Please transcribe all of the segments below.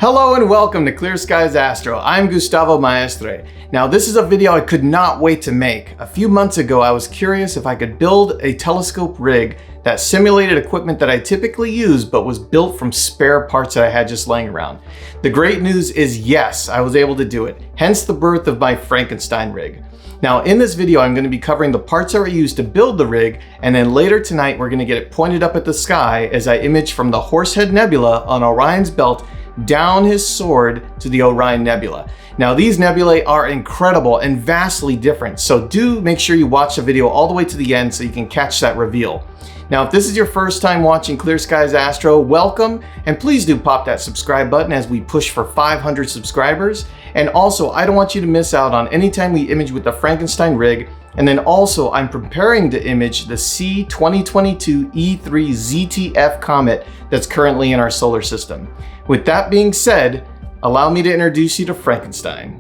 Hello and welcome to Clear Skies Astro. I'm Gustavo Maestre. Now this is a video I could not wait to make. A few months ago I was curious if I could build a telescope rig that simulated equipment that I typically use but was built from spare parts that I had just laying around. The great news is yes, I was able to do it, hence the birth of my Frankenstein rig. Now in this video I'm going to be covering the parts that were used to build the rig, and then later tonight we're going to get it pointed up at the sky as I image from the Horsehead Nebula on Orion's belt down his sword to the Orion Nebula. Now these nebulae are incredible and vastly different, so do make sure you watch the video all the way to the end so you can catch that reveal. Now if this is your first time watching Clear Skies Astro, welcome, and please do pop that subscribe button as we push for 500 subscribers. And also, I don't want you to miss out on any time we image with the Frankenstein rig. And then also, I'm preparing to image the C2022 E3 ZTF comet that's currently in our solar system. With that being said, allow me to introduce you to Frankenstein.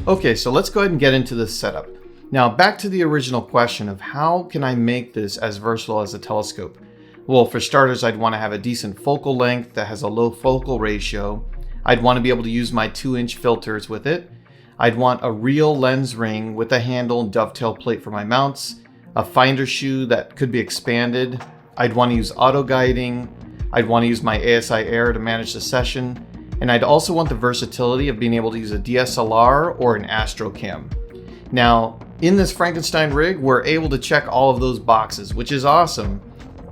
Okay, so let's go ahead and get into this setup. Now back to the original question of how can I make this as versatile as a telescope? Well, for starters, I'd want to have a decent focal length that has a low focal ratio. I'd want to be able to use my 2-inch filters with it. I'd want a real lens ring with a handle and dovetail plate for my mounts, a finder shoe that could be expanded. I'd want to use Autoguiding. I'd want to use my ASIAIR to manage the session. And I'd also want the versatility of being able to use a DSLR or an Astro cam. Now, in this Frankenstein rig, we're able to check all of those boxes, which is awesome.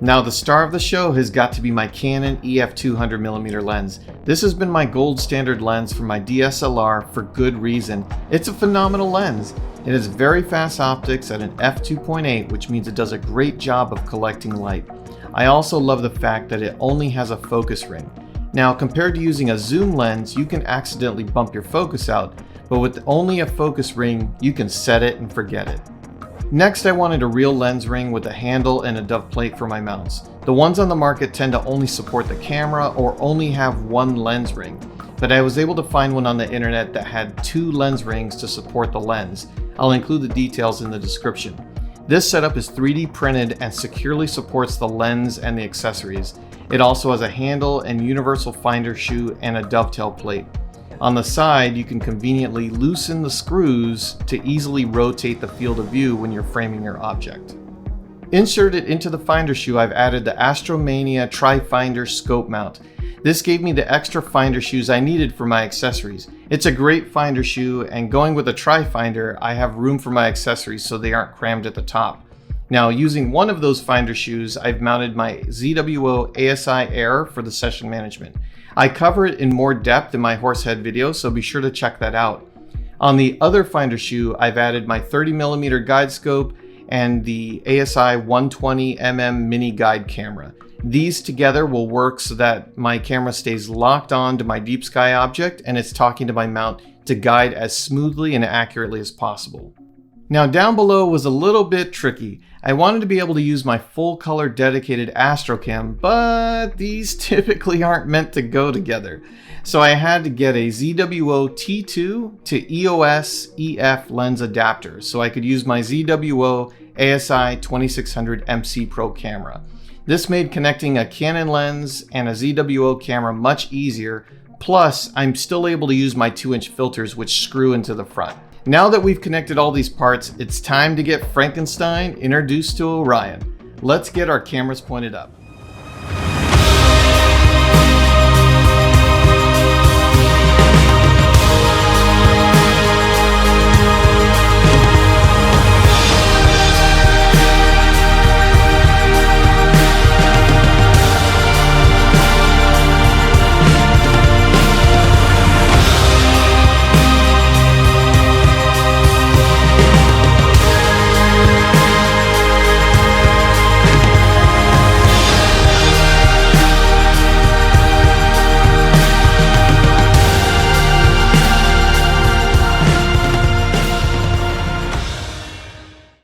Now, the star of the show has got to be my Canon EF 200mm lens. This has been my gold standard lens for my DSLR for good reason. It's a phenomenal lens. It has very fast optics at an f2.8, which means it does a great job of collecting light. I also love the fact that it only has a focus ring. Now, compared to using a zoom lens, you can accidentally bump your focus out, but with only a focus ring, you can set it and forget it. Next, I wanted a real lens ring with a handle and a dove plate for my mounts. The ones on the market tend to only support the camera or only have one lens ring, but I was able to find one on the internet that had 2 lens rings to support the lens. I'll include the details in the description. This setup is 3D printed and securely supports the lens and the accessories. It also has a handle and universal finder shoe and a dovetail plate. On the side, you can conveniently loosen the screws to easily rotate the field of view when you're framing your object. Inserted into the finder shoe, I've added the Astromania Tri-Finder scope mount. This gave me the extra finder shoes I needed for my accessories. It's a great finder shoe, and going with a Tri-Finder, I have room for my accessories so they aren't crammed at the top. Now, using one of those finder shoes, I've mounted my ZWO ASIAIR for the session management. I cover it in more depth in my Horsehead video, so be sure to check that out. On the other finder shoe, I've added my 30mm guide scope and the ASI 120mm mini guide camera. These together will work so that my camera stays locked on to my deep sky object and it's talking to my mount to guide as smoothly and accurately as possible. Now down below was a little bit tricky. I wanted to be able to use my full color dedicated Astro cam, but these typically aren't meant to go together. So I had to get a ZWO T2 to EOS EF lens adapter so I could use my ZWO ASI 2600 MC Pro camera. This made connecting a Canon lens and a ZWO camera much easier, plus I'm still able to use my 2-inch filters which screw into the front. Now that we've connected all these parts, it's time to get Frankenstein introduced to Orion. Let's get our cameras pointed up.